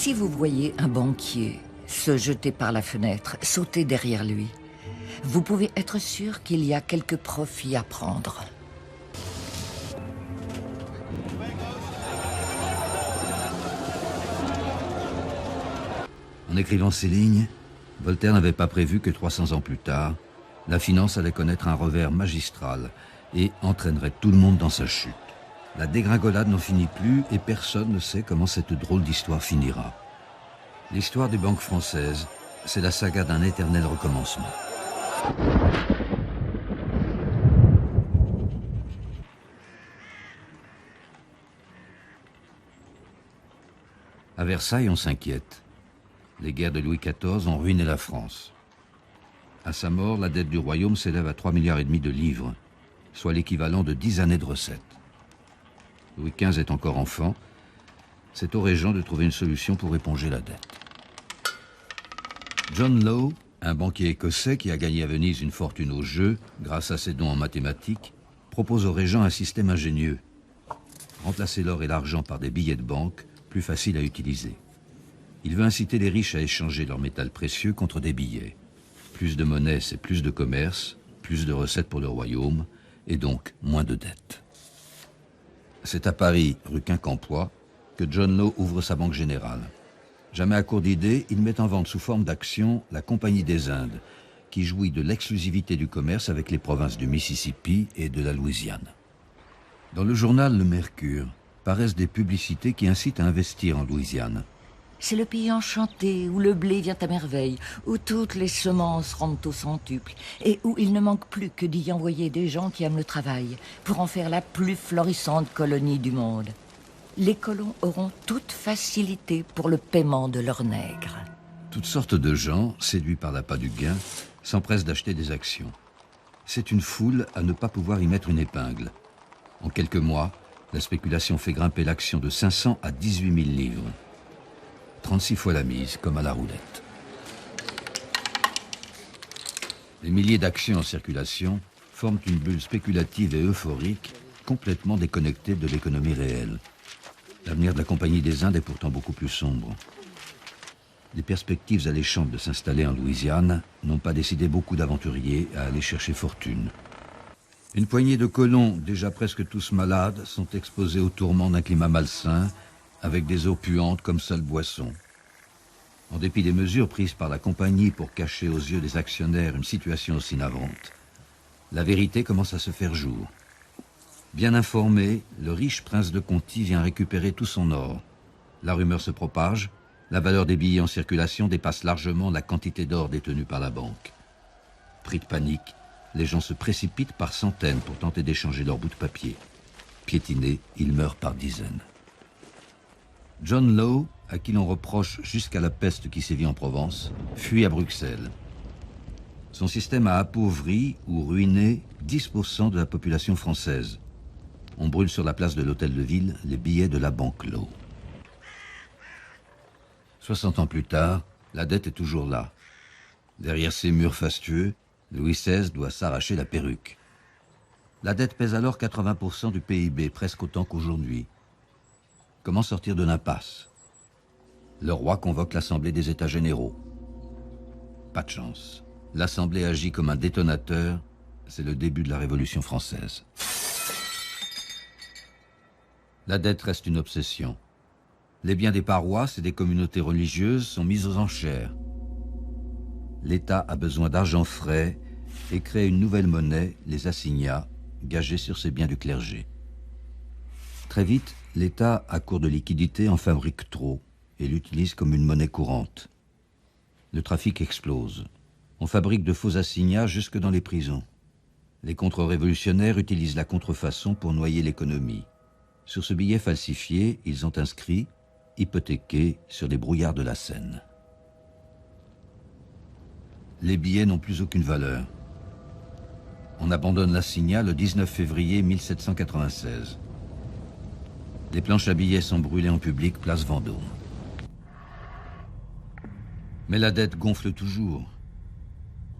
Si vous voyez un banquier se jeter par la fenêtre, sauter derrière lui, vous pouvez être sûr qu'il y a quelques profits à prendre. En écrivant ces lignes, Voltaire n'avait pas prévu que 300 ans plus tard, la finance allait connaître un revers magistral et entraînerait tout le monde dans sa chute. La dégringolade n'en finit plus et personne ne sait comment cette drôle d'histoire finira. L'histoire des banques françaises, c'est la saga d'un éternel recommencement. À Versailles, on s'inquiète. Les guerres de Louis XIV ont ruiné la France. À sa mort, la dette du royaume s'élève à 3,5 milliards de livres, soit l'équivalent de 10 années de recettes. Louis XV est encore enfant. C'est au régent de trouver une solution pour éponger la dette. John Law, un banquier écossais qui a gagné à Venise une fortune au jeu grâce à ses dons en mathématiques, propose au régent un système ingénieux. Remplacer l'or et l'argent par des billets de banque, plus faciles à utiliser. Il veut inciter les riches à échanger leurs métals précieux contre des billets. Plus de monnaie, c'est plus de commerce, plus de recettes pour le royaume, et donc moins de dettes. C'est à Paris, rue Quincampoix, que John Law ouvre sa banque générale. Jamais à court d'idées, il met en vente sous forme d'actions la Compagnie des Indes, qui jouit de l'exclusivité du commerce avec les provinces du Mississippi et de la Louisiane. Dans le journal Le Mercure paraissent des publicités qui incitent à investir en Louisiane. C'est le pays enchanté, où le blé vient à merveille, où toutes les semences rendent au centuple, et où il ne manque plus que d'y envoyer des gens qui aiment le travail, pour en faire la plus florissante colonie du monde. Les colons auront toute facilité pour le paiement de leurs nègres. Toutes sortes de gens, séduits par l'appât du gain, s'empressent d'acheter des actions. C'est une foule à ne pas pouvoir y mettre une épingle. En quelques mois, la spéculation fait grimper l'action de 500 à 18 000 livres. 36 fois la mise, comme à la roulette. Les milliers d'actions en circulation forment une bulle spéculative et euphorique, complètement déconnectée de l'économie réelle. L'avenir de la Compagnie des Indes est pourtant beaucoup plus sombre. Les perspectives alléchantes de s'installer en Louisiane n'ont pas décidé beaucoup d'aventuriers à aller chercher fortune. Une poignée de colons, déjà presque tous malades, sont exposés aux tourments d'un climat malsain, avec des eaux puantes comme seule boisson. En dépit des mesures prises par la compagnie pour cacher aux yeux des actionnaires une situation aussi navrante, la vérité commence à se faire jour. Bien informé, le riche prince de Conti vient récupérer tout son or. La rumeur se propage, la valeur des billets en circulation dépasse largement la quantité d'or détenue par la banque. Pris de panique, les gens se précipitent par centaines pour tenter d'échanger leurs bouts de papier. Piétinés, ils meurent par dizaines. John Law, à qui l'on reproche jusqu'à la peste qui sévit en Provence, fuit à Bruxelles. Son système a appauvri ou ruiné 10% de la population française. On brûle sur la place de l'hôtel de ville les billets de la banque Law. 60 ans plus tard, la dette est toujours là. Derrière ces murs fastueux, Louis XVI doit s'arracher la perruque. La dette pèse alors 80% du PIB, presque autant qu'aujourd'hui. Comment sortir de l'impasse? Le roi convoque l'Assemblée des États généraux. Pas de chance. L'Assemblée agit comme un détonateur. C'est le début de la Révolution française. La dette reste une obsession. Les biens des paroisses et des communautés religieuses sont mis aux enchères. L'État a besoin d'argent frais et crée une nouvelle monnaie, les assignats, gagés sur ces biens du clergé. Très vite, l'État, à court de liquidités, en fabrique trop et l'utilise comme une monnaie courante. Le trafic explose. On fabrique de faux assignats jusque dans les prisons. Les contre-révolutionnaires utilisent la contrefaçon pour noyer l'économie. Sur ce billet falsifié, ils ont inscrit « hypothéqué sur les brouillards de la Seine ». Les billets n'ont plus aucune valeur. On abandonne l'assignat le 19 février 1796. Les planches à billets sont brûlées en public, place Vendôme. Mais la dette gonfle toujours.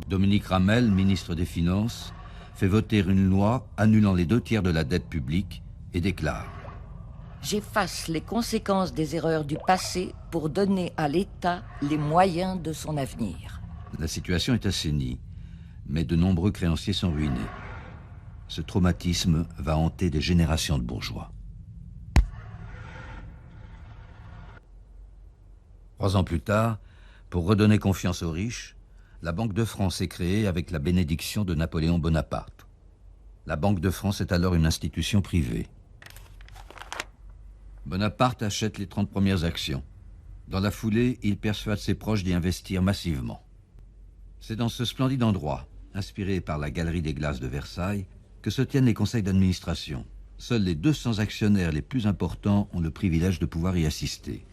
Dominique Ramel, ministre des Finances, fait voter une loi annulant les 2 tiers de la dette publique et déclare « J'efface les conséquences des erreurs du passé pour donner à l'État les moyens de son avenir. La situation est assainie, mais de nombreux créanciers sont ruinés. Ce traumatisme va hanter des générations de bourgeois. 3 ans plus tard, pour redonner confiance aux riches, la Banque de France est créée avec la bénédiction de Napoléon Bonaparte. La Banque de France est alors une institution privée. Bonaparte achète les 30 premières actions. Dans la foulée, il persuade ses proches d'y investir massivement. C'est dans ce splendide endroit, inspiré par la Galerie des Glaces de Versailles, que se tiennent les conseils d'administration. Seuls les 200 actionnaires les plus importants ont le privilège de pouvoir y assister.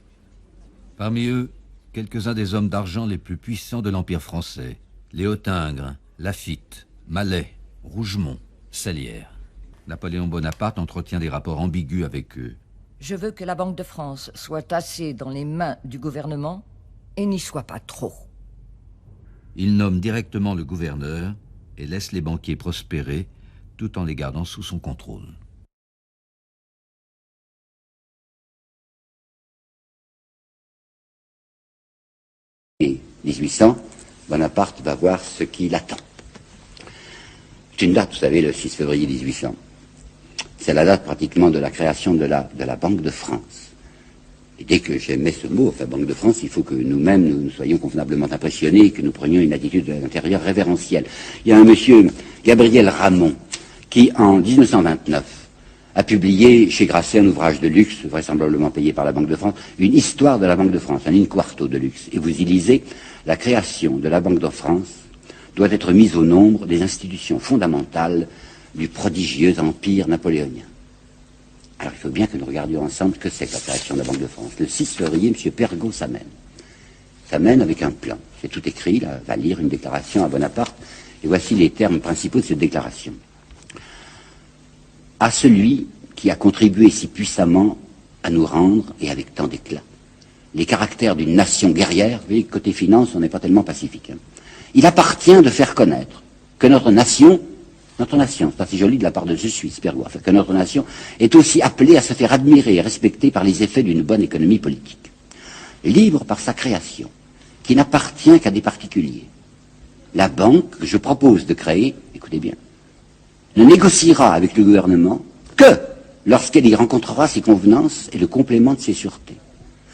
Parmi eux, quelques-uns des hommes d'argent les plus puissants de l'Empire français. Léotingre, Laffitte, Mallet, Rougemont, Salière. Napoléon Bonaparte entretient des rapports ambigus avec eux. Je veux que la Banque de France soit assez dans les mains du gouvernement et n'y soit pas trop. Il nomme directement le gouverneur et laisse les banquiers prospérer tout en les gardant sous son contrôle. En 1800, Bonaparte va voir ce qui l'attend. C'est une date, vous savez, le 6 février 1800. C'est la date pratiquement de la création de la Banque de France. Et dès que j'aimais ce mot, enfin Banque de France, il faut que nous-mêmes nous soyons convenablement impressionnés et que nous prenions une attitude de l'intérieur révérentielle. Il y a un monsieur, Gabriel Ramon, qui en 1929 a publié chez Grasset un ouvrage de luxe, vraisemblablement payé par la Banque de France, une histoire de la Banque de France, un in-quarto de luxe. Et vous y lisez, la création de la Banque de France doit être mise au nombre des institutions fondamentales du prodigieux empire napoléonien. Alors il faut bien que nous regardions ensemble ce que c'est que la création de la Banque de France. Le 6 février, M. Pergaud s'amène. S'amène avec un plan. C'est tout écrit, là, va lire une déclaration à Bonaparte, et voici les termes principaux de cette déclaration. À celui qui a contribué si puissamment à nous rendre, et avec tant d'éclat, les caractères d'une nation guerrière. Vous voyez, côté finance, on n'est pas tellement pacifique. Hein. Il appartient de faire connaître que notre nation, c'est pas si joli de la part de je suis, Pergaud, que notre nation est aussi appelée à se faire admirer et respecter par les effets d'une bonne économie politique. Libre par sa création, qui n'appartient qu'à des particuliers. La banque que je propose de créer, écoutez bien, ne négociera avec le gouvernement que lorsqu'elle y rencontrera ses convenances et le complément de ses sûretés.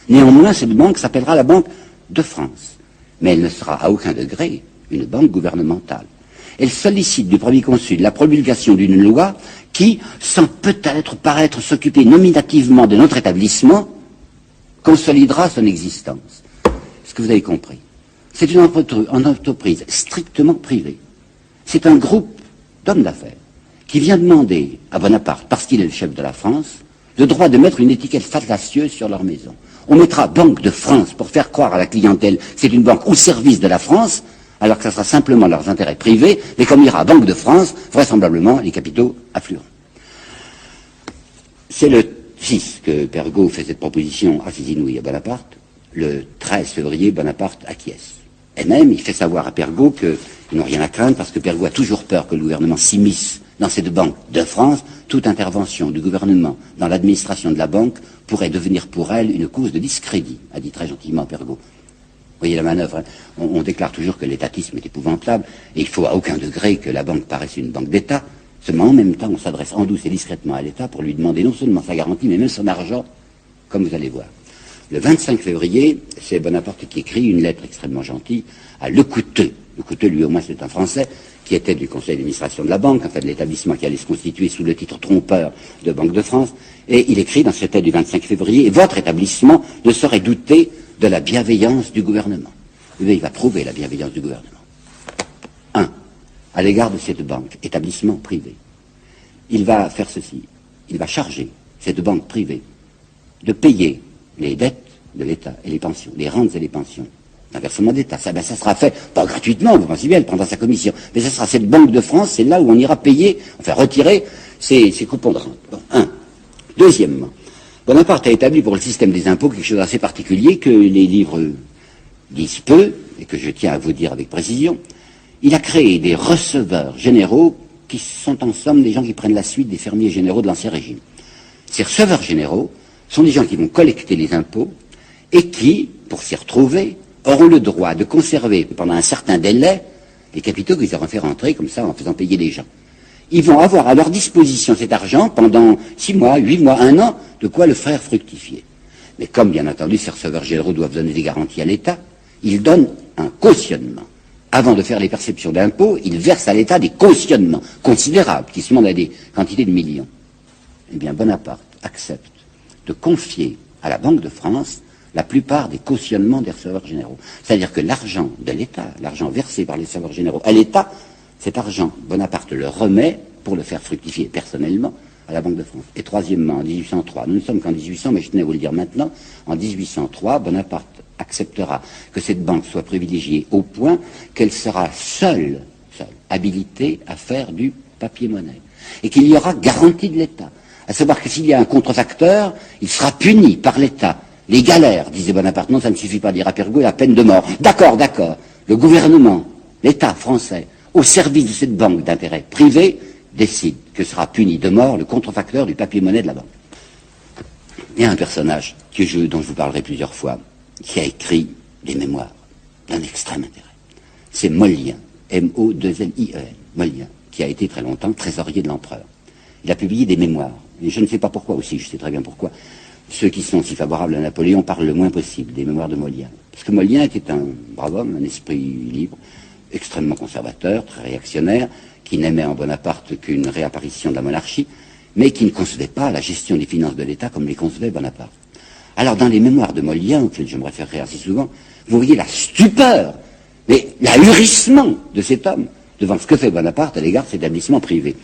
Néanmoins, cette banque s'appellera la Banque de France, mais elle ne sera à aucun degré une banque gouvernementale. Elle sollicite du Premier Consul la promulgation d'une loi qui, sans peut-être paraître s'occuper nominativement de notre établissement, consolidera son existence. Est-ce que vous avez compris? C'est une entreprise strictement privée. C'est un groupe d'hommes d'affaires qui vient demander à Bonaparte, parce qu'il est le chef de la France, le droit de mettre une étiquette fallacieuse sur leur maison. On mettra Banque de France pour faire croire à la clientèle que c'est une banque au service de la France, alors que ça sera simplement leurs intérêts privés, mais comme il y aura Banque de France, vraisemblablement, les capitaux afflueront. C'est le 6 que Pergaud fait cette proposition assez inouïe à Bonaparte. Le 13 février, Bonaparte acquiesce. Et même, il fait savoir à Pergaud qu'ils n'ont rien à craindre, parce que Pergaud a toujours peur que le gouvernement s'immisce dans cette Banque de France. Toute intervention du gouvernement dans l'administration de la banque pourrait devenir pour elle une cause de discrédit, a dit très gentiment Pergaud. Vous voyez la manœuvre, hein. On déclare toujours que l'étatisme est épouvantable, et il faut à aucun degré que la banque paraisse une banque d'État. Seulement, en même temps, on s'adresse en douce et discrètement à l'État pour lui demander non seulement sa garantie, mais même son argent, comme vous allez voir. Le 25 février, c'est Bonaparte qui écrit une lettre extrêmement gentille à Lecouteux. Lecouteux, lui au moins, c'est un Français, qui était du conseil d'administration de la banque, enfin de l'établissement qui allait se constituer sous le titre trompeur de Banque de France, et il écrit dans cette lettre du 25 février, « Votre établissement ne saurait douter de la bienveillance du gouvernement. » Il va prouver la bienveillance du gouvernement. 1. À l'égard de cette banque, établissement privé, il va faire ceci. Il va charger cette banque privée de payer les dettes de l'État et les pensions, les rentes et les pensions. Un versement d'État. Ça sera fait, pas gratuitement, vous pensez bien, elle prendra sa commission, mais ça sera cette Banque de France, c'est là où on ira payer, enfin retirer ces coupons de rente. Bon, 1. Deuxièmement, Bonaparte a établi pour le système des impôts quelque chose d'assez particulier que les livres disent peu, et que je tiens à vous dire avec précision. Il a créé des receveurs généraux qui sont en somme des gens qui prennent la suite des fermiers généraux de l'Ancien Régime. Ces receveurs généraux sont des gens qui vont collecter les impôts et qui, pour s'y retrouver, auront le droit de conserver pendant un certain délai les capitaux qu'ils auront fait rentrer comme ça en faisant payer les gens. Ils vont avoir à leur disposition cet argent pendant 6 mois, 8 mois, 1 an, de quoi le faire fructifier. Mais comme, bien entendu, ces receveurs généraux doivent donner des garanties à l'État, ils donnent un cautionnement. Avant de faire les perceptions d'impôts, ils versent à l'État des cautionnements considérables, qui se montent à des quantités de millions. Eh bien, Bonaparte accepte de confier à la Banque de France la plupart des cautionnements des receveurs généraux. C'est-à-dire que l'argent de l'État, l'argent versé par les receveurs généraux à l'État, cet argent, Bonaparte le remet pour le faire fructifier personnellement à la Banque de France. Et troisièmement, en 1803, nous ne sommes qu'en 1800, mais je tenais à vous le dire maintenant, en 1803, Bonaparte acceptera que cette banque soit privilégiée au point qu'elle sera seule habilitée à faire du papier-monnaie. Et qu'il y aura garantie de l'État. À savoir que s'il y a un contrefacteur, il sera puni par l'État. Les galères, disait Bonaparte, non, ça ne suffit pas, dira Pergaud, la peine de mort. D'accord, d'accord. Le gouvernement, l'État français, au service de cette banque d'intérêt privé, décide que sera puni de mort le contrefacteur du papier-monnaie de la banque. Il y a un personnage dont je vous parlerai plusieurs fois, qui a écrit des mémoires d'un extrême intérêt. C'est Mollien, M-O-2-L-I-E-N, Mollien, qui a été très longtemps trésorier de l'empereur. Il a publié des mémoires, et je ne sais pas pourquoi aussi, je sais très bien pourquoi. Ceux qui sont si favorables à Napoléon parlent le moins possible des mémoires de Mollien. Parce que Mollien était un brave homme, un esprit libre, extrêmement conservateur, très réactionnaire, qui n'aimait en Bonaparte qu'une réapparition de la monarchie, mais qui ne concevait pas la gestion des finances de l'État comme les concevait Bonaparte. Alors, dans les mémoires de Mollien, auxquelles je me référerai assez souvent, vous voyez la stupeur, mais l'ahurissement de cet homme devant ce que fait Bonaparte à l'égard de cet établissement privé.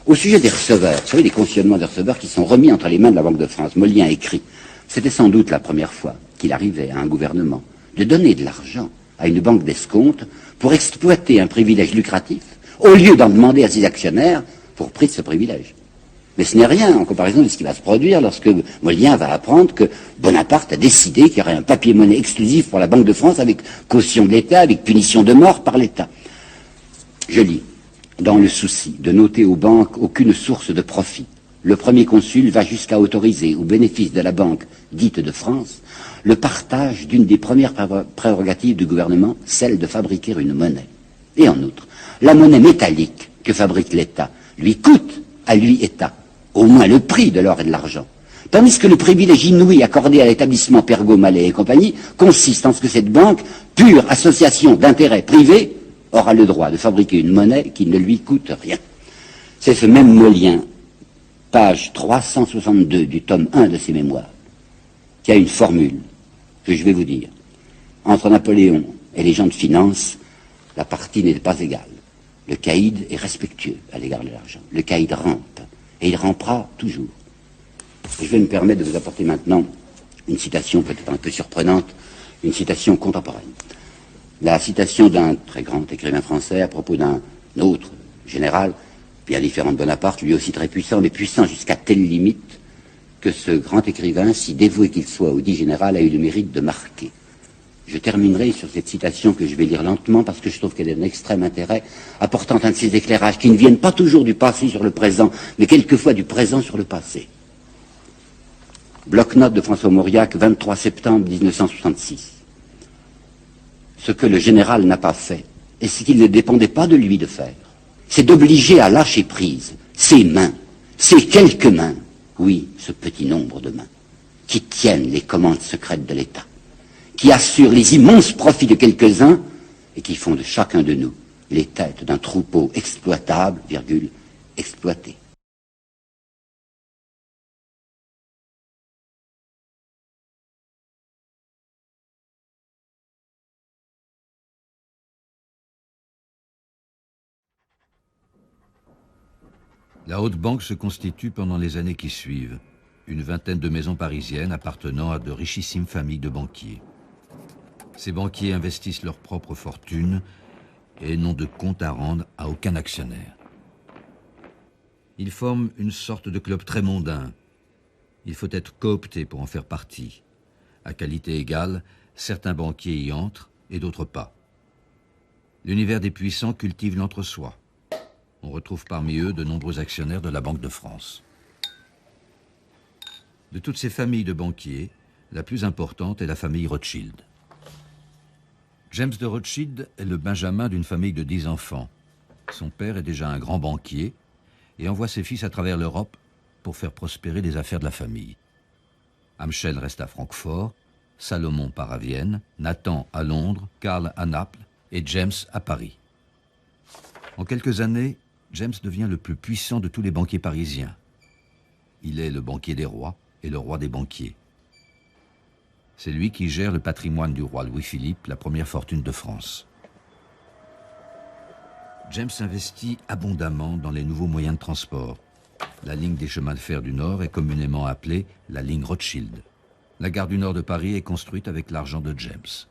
Au sujet des receveurs, vous savez, les cautionnements des receveurs qui sont remis entre les mains de la Banque de France, Mollien écrit, c'était sans doute la première fois qu'il arrivait à un gouvernement de donner de l'argent à une banque d'escompte pour exploiter un privilège lucratif, au lieu d'en demander à ses actionnaires pour prix de ce privilège. Mais ce n'est rien en comparaison de ce qui va se produire lorsque Mollien va apprendre que Bonaparte a décidé qu'il y aurait un papier-monnaie exclusif pour la Banque de France avec caution de l'État, avec punition de mort par l'État. Je lis, dans le souci de noter aux banques aucune source de profit, le premier consul va jusqu'à autoriser, au bénéfice de la Banque dite de France, le partage d'une des premières prérogatives du gouvernement, celle de fabriquer une monnaie. Et en outre, la monnaie métallique que fabrique l'État lui coûte à lui, État, au moins le prix de l'or et de l'argent. Tandis que le privilège inouï accordé à l'établissement Pergaud, Mallet et compagnie consiste en ce que cette banque, pure association d'intérêts privés, aura le droit de fabriquer une monnaie qui ne lui coûte rien. C'est ce même Mollien, page 362 du tome 1 de ses mémoires, qui a une formule que je vais vous dire. Entre Napoléon et les gens de finance, la partie n'est pas égale. Le caïd est respectueux à l'égard de l'argent. Le caïd rampe, et il rampera toujours. Je vais me permettre de vous apporter maintenant une citation peut-être un peu surprenante, une citation contemporaine. La citation d'un très grand écrivain français à propos d'un autre général, bien différent de Bonaparte, lui aussi très puissant, mais puissant jusqu'à telle limite que ce grand écrivain, si dévoué qu'il soit au dit général, a eu le mérite de marquer. Je terminerai sur cette citation que je vais lire lentement parce que je trouve qu'elle est d'un extrême intérêt, apportant un de ces éclairages qui ne viennent pas toujours du passé sur le présent, mais quelquefois du présent sur le passé. Bloc-notes de François Mauriac, 23 septembre 1966. Ce que le général n'a pas fait, et ce qu'il ne dépendait pas de lui de faire, c'est d'obliger à lâcher prise ses mains, ces quelques mains, oui, ce petit nombre de mains, qui tiennent les commandes secrètes de l'État, qui assurent les immenses profits de quelques-uns et qui font de chacun de nous les têtes d'un troupeau exploitable, virgule, exploité. La haute banque se constitue pendant les années qui suivent. Une vingtaine de maisons parisiennes appartenant à de richissimes familles de banquiers. Ces banquiers investissent leur propre fortune et n'ont de compte à rendre à aucun actionnaire. Ils forment une sorte de club très mondain. Il faut être coopté pour en faire partie. À qualité égale, certains banquiers y entrent et d'autres pas. L'univers des puissants cultive l'entre-soi. On retrouve parmi eux de nombreux actionnaires de la Banque de France. De toutes ces familles de banquiers, la plus importante est la famille Rothschild. James de Rothschild est le benjamin d'une famille de 10 enfants. Son père est déjà un grand banquier et envoie ses fils à travers l'Europe pour faire prospérer les affaires de la famille. Amschel reste à Francfort, Salomon part à Vienne, Nathan à Londres, Karl à Naples et James à Paris. En quelques années, James devient le plus puissant de tous les banquiers parisiens. Il est le banquier des rois et le roi des banquiers. C'est lui qui gère le patrimoine du roi Louis-Philippe, la première fortune de France. James investit abondamment dans les nouveaux moyens de transport. La ligne des chemins de fer du Nord est communément appelée la ligne Rothschild. La gare du Nord de Paris est construite avec l'argent de James.